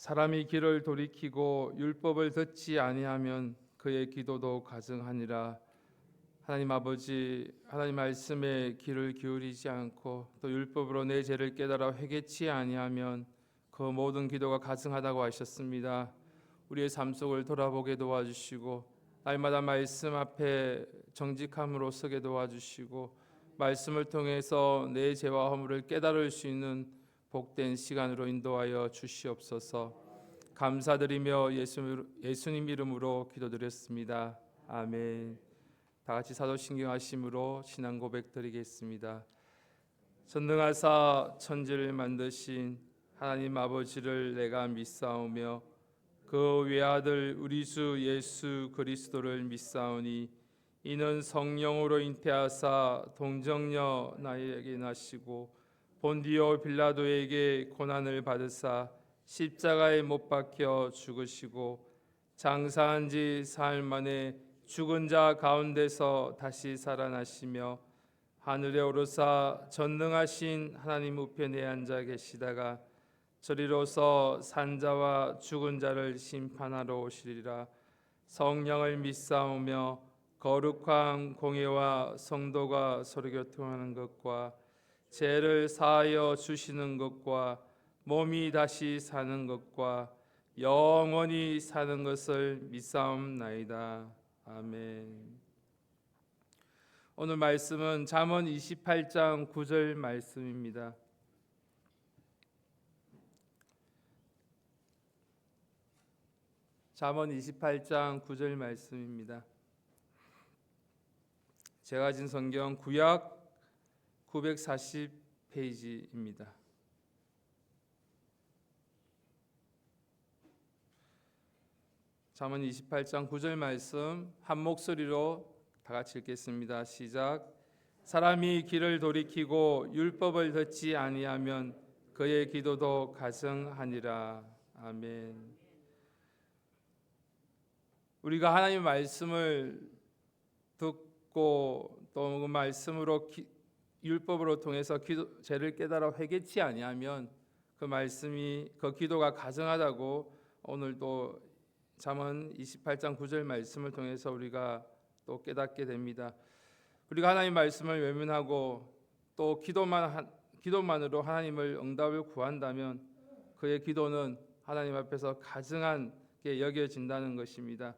사람이 길을 돌이키고 율법을 듣지 아니하면 그의 기도도 가증하니라. 하나님 아버지, 하나님 말씀에 귀를 기울이지 않고 또 율법으로 내 죄를 깨달아 회개치 아니하면 그 모든 기도가 가증하다고 하셨습니다. 우리의 삶 속을 돌아보게 도와주시고 날마다 말씀 앞에 정직함으로 서게 도와주시고 말씀을 통해서 내 죄와 허물을 깨달을 수 있는 복된 시간으로 인도하여 주시옵소서. 감사드리며 예수님 이름으로 기도드렸습니다. 아멘. 다 같이 사도신경 하심으로 신앙 고백 드리겠습니다. 전능하사 천지를 만드신 하나님 아버지를 내가 믿사오며 그 외아들 우리 주 예수 그리스도를 믿사오니 이는 성령으로 잉태하사 동정녀 나에게 나시고 본디오 빌라도에게 고난을 받으사 십자가에 못 박혀 죽으시고 장사한 지 사흘 만에 죽은 자 가운데서 다시 살아나시며 하늘에 오르사 전능하신 하나님 우편에 앉아 계시다가 저리로서 산자와 죽은 자를 심판하러 오시리라. 성령을 믿사오며 거룩한 공예와 성도가 서로 교통하는 것과 죄를 사하여 주시는 것과 몸이 다시 사는 것과 영원히 사는 것을 믿사옵나이다. 아멘. 오늘 말씀은 잠언 28장 9절 말씀입니다. 잠언 28장 9절 말씀입니다. 제가 가진 성경 구약 940페이지입니다. 잠언 28장 9절 말씀 한 목소리로 다 같이 읽겠습니다. 시작. 사람이 길을 돌이키고 율법을 듣지 아니하면 그의 기도도 가증하니라. 아멘. 우리가 하나님의 말씀을 듣고 또 그 말씀으로 율법으로 통해서 죄를 깨달아 회개치 아니하면 그 말씀이 그 기도가 가증하다고 오늘도 잠언 28장 9절 말씀을 통해서 우리가 또 깨닫게 됩니다. 우리가 하나님 말씀을 외면하고 또 기도만으로 하나님을 응답을 구한다면 그의 기도는 하나님 앞에서 가증한 게 여겨진다는 것입니다.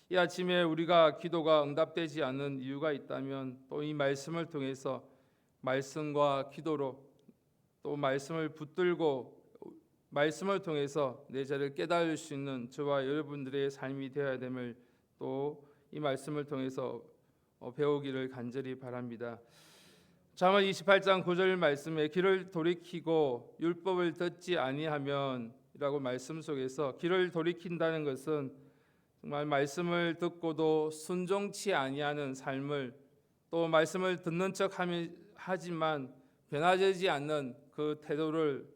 이 아침에 우리가 기도가 응답되지 않는 이유가 있다면 또 이 말씀을 통해서 말씀과 기도로 또 말씀을 붙들고 말씀을 통해서 내 죄를 깨달을 수 있는 저와 여러분들의 삶이 되어야 됨을 또 이 말씀을 통해서 배우기를 간절히 바랍니다. 잠언 28장 9절 말씀에 길을 돌이키고 율법을 듣지 아니하면 이라고 말씀 속에서 길을 돌이킨다는 것은 정말 말씀을 듣고도 순종치 아니하는 삶을 또 말씀을 듣는 척 하지만 변화되지 않는 그 태도를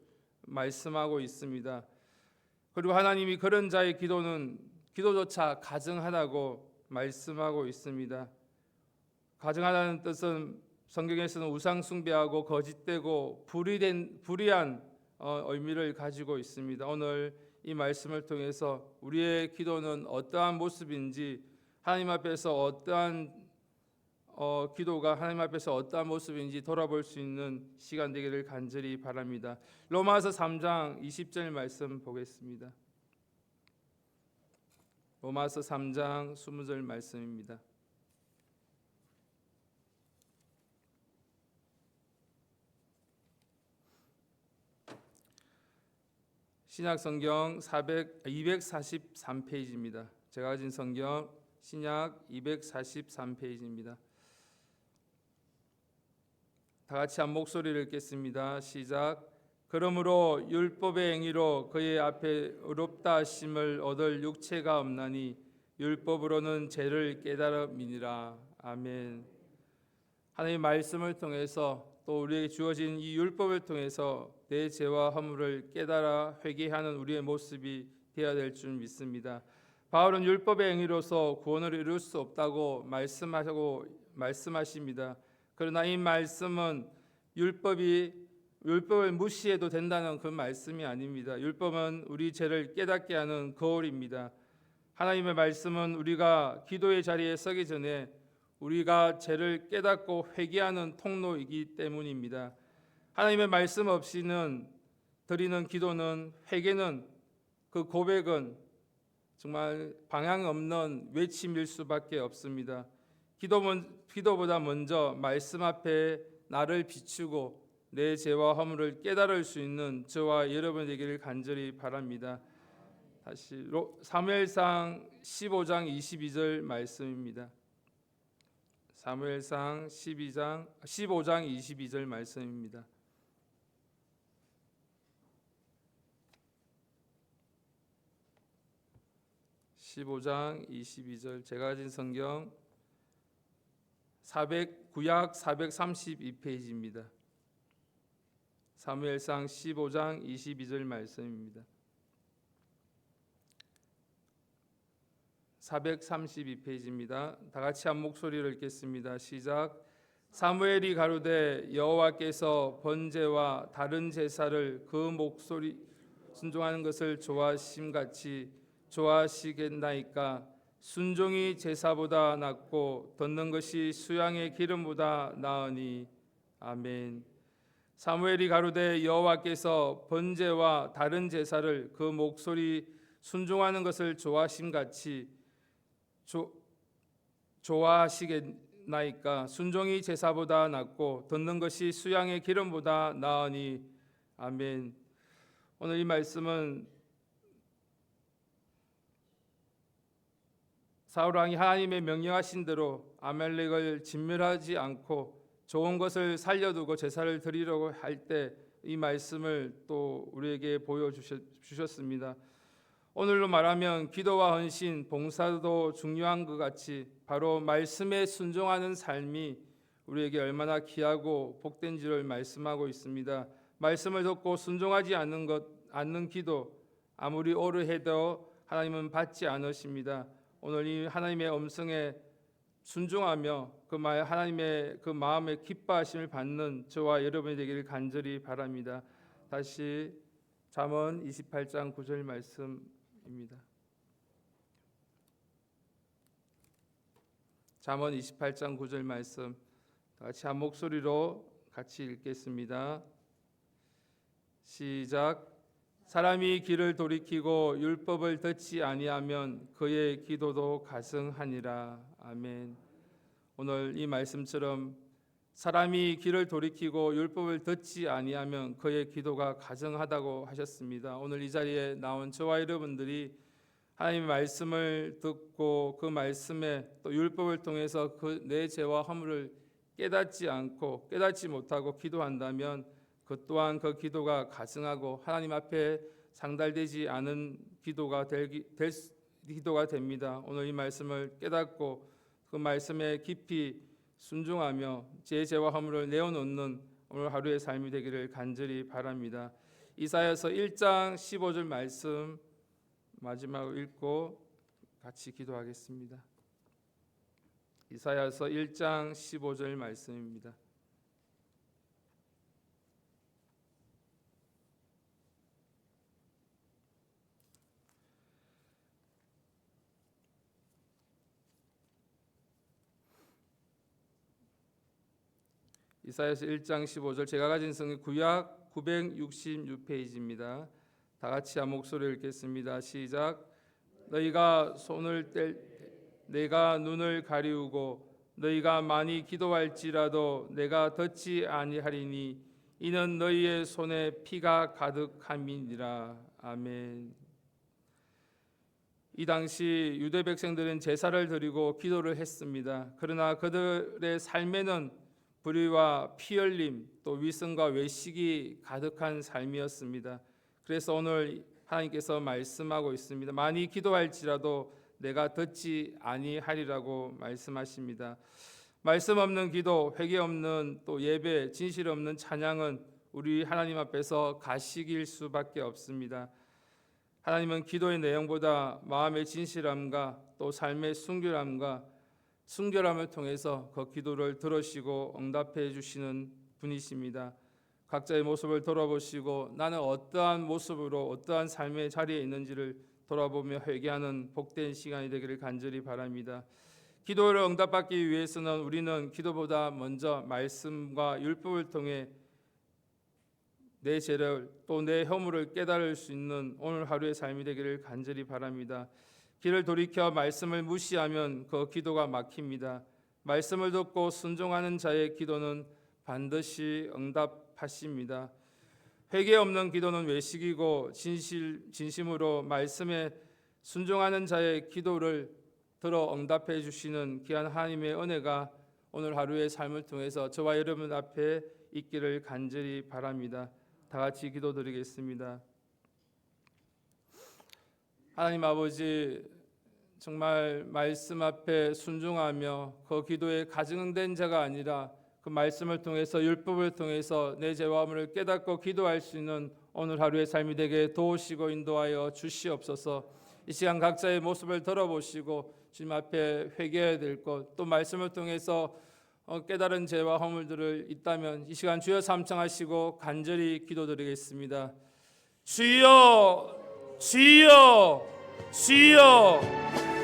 말씀하고 있습니다. 그리고 하나님이 그런 자의 기도조차 가증하다고 말씀하고 있습니다. 가증하다는 뜻은 성경에서는 우상 숭배하고 거짓되고 불의한 의미를 가지고 있습니다. 오늘 이 말씀을 통해서 우리의 기도는 어떠한 모습인지 하나님 앞에서 어떠한 기도가 하나님 앞에서 어떠한 모습인지 돌아볼 수 있는 시간 되기를 간절히 바랍니다. 로마서 3장 20절 말씀 보겠습니다. 로마서 3장 20절 말씀입니다. 신약 성경 243페이지입니다. 제가 가진 성경 신약 243페이지입니다. 다 같이 한 목소리를 읽겠습니다. 시작. 그러므로 율법의 행위로 그의 앞에 의롭다 하심을 얻을 육체가 없나니 율법으로는 죄를 깨달음이니라. 아멘. 하나님의 말씀을 통해서 또 우리에게 주어진 이 율법을 통해서 내 죄와 허물을 깨달아 회개하는 우리의 모습이 되어야 될 줄 믿습니다. 바울은 율법의 행위로서 구원을 이룰 수 없다고 말씀하십니다. 그러나 이 말씀은 율법이 율법을 무시해도 된다는 그 말씀이 아닙니다. 율법은 우리 죄를 깨닫게 하는 거울입니다. 하나님의 말씀은 우리가 기도의 자리에 서기 전에 우리가 죄를 깨닫고 회개하는 통로이기 때문입니다. 하나님의 말씀 없이는 드리는 기도는, 회개는, 그 고백은 정말 방향 없는 외침일 수밖에 없습니다. 기도보다 먼저 말씀 앞에 나를 비추고 내 죄와 허물을 깨달을 수 있는 저와 여러분 되기를 간절히 바랍니다. 다시 사무엘상 15장 22절 말씀입니다. 사무엘상 15장 22절 말씀입니다. 제가 가진 성경 구약 432페이지입니다. 사무엘상 15장 22절 말씀입니다. 432페이지입니다. 다 같이 한 목소리를 읽겠습니다. 시작. 사무엘이 가로되 여호와께서 번제와 다른 제사를 그 목소리 순종하는 것을 좋아하심같이 좋아하시겠나이까. 순종이 제사보다 낫고 듣는 것이 수양의 기름보다 나으니. 아멘. 사무엘이 가로되 여호와께서 번제와 다른 제사를 그 목소리 순종하는 것을 좋아하심같이 좋아하시겠나이까. 순종이 제사보다 낫고 듣는 것이 수양의 기름보다 나으니. 아멘. 오늘 이 말씀은 사울 왕이 하나님의 명령하신 대로 아말렉을 진멸하지 않고 좋은 것을 살려두고 제사를 드리려고 할 때 이 말씀을 또 우리에게 보여주셨습니다. 오늘로 말하면 기도와 헌신, 봉사도 중요한 것 같이 바로 말씀에 순종하는 삶이 우리에게 얼마나 귀하고 복된지를 말씀하고 있습니다. 말씀을 듣고 순종하지 않는 기도 아무리 오래 해도 하나님은 받지 않으십니다. 오늘 이 하나님의 음성에 순종하며 하나님의 그 마음에 기뻐하심을 받는 저와 여러분이 되기를 간절히 바랍니다. 다시 잠언 28장 9절 말씀입니다. 잠언 28장 9절 말씀 같이 한 목소리로 같이 읽겠습니다. 시작. 사람이 길을 돌이키고 율법을 듣지 아니하면 그의 기도도 가증하니라. 아멘. 오늘 이 말씀처럼 사람이 길을 돌이키고 율법을 듣지 아니하면 그의 기도가 가증하다고 하셨습니다. 오늘 이 자리에 나온 저와 여러분들이 하나님의 말씀을 듣고 그 말씀에 또 율법을 통해서 내 죄와 허물을 깨닫지 못하고 기도한다면 그 또한 그 기도가 가증하고 하나님 앞에 상달되지 않은 기도가 됩니다. 오늘 이 말씀을 깨닫고 그 말씀에 깊이 순종하며 제 죄와 허물을 내어놓는 오늘 하루의 삶이 되기를 간절히 바랍니다. 이사야서 1장 15절 말씀 마지막으로 읽고 같이 기도하겠습니다. 이사야서 1장 15절 말씀입니다. 이사야서 1장 15절 제가 가진 성경 구약 966페이지입니다. 다 같이 한 목소리를 읽겠습니다. 시작. 너희가 손을 뗄 때 내가 눈을 가리우고 너희가 많이 기도할지라도 내가 듣지 아니하리니 이는 너희의 손에 피가 가득함이니라. 아멘. 이 당시 유대 백성들은 제사를 드리고 기도를 했습니다. 그러나 그들의 삶에는 불의와 피 흘림 또 위선과 외식이 가득한 삶이었습니다. 그래서 오늘 하나님께서 말씀하고 있습니다. 많이 기도할지라도 내가 듣지 아니하리라고 말씀하십니다. 말씀 없는 기도, 회개 없는 또 예배, 진실 없는 찬양은 우리 하나님 앞에서 가식일 수밖에 없습니다. 하나님은 기도의 내용보다 마음의 진실함과 또 삶의 순결함을 통해서 그 기도를 들으시고 응답해 주시는 분이십니다. 각자의 모습을 돌아보시고 나는 어떠한 모습으로 어떠한 삶의 자리에 있는지를 돌아보며 회개하는 복된 시간이 되기를 간절히 바랍니다. 기도를 응답받기 위해서는 우리는 기도보다 먼저 말씀과 율법을 통해 내 죄를 또 내 허물을 깨달을 수 있는 오늘 하루의 삶이 되기를 간절히 바랍니다. 길을 돌이켜 말씀을 무시하면 그 기도가 막힙니다. 말씀을 듣고 순종하는 자의 기도는 반드시 응답하십니다. 회개 없는 기도는 외식이고 진심으로 말씀에 순종하는 자의 기도를 들어 응답해 주시는 귀한 하나님의 은혜가 오늘 하루의 삶을 통해서 저와 여러분 앞에 있기를 간절히 바랍니다. 다 같이 기도드리겠습니다. 하나님 아버지, 정말 말씀 앞에 순종하며 그 기도에 가증된 자가 아니라 그 말씀을 통해서 율법을 통해서 내 죄와 허물을 깨닫고 기도할 수 있는 오늘 하루의 삶이 되게 도우시고 인도하여 주시옵소서. 이 시간 각자의 모습을 돌아보시고 주님 앞에 회개해야 될 것, 또 말씀을 통해서 깨달은 죄와 허물들을 있다면 이 시간 주여 삼창하시고 간절히 기도드리겠습니다. 주여, 주여, 주여.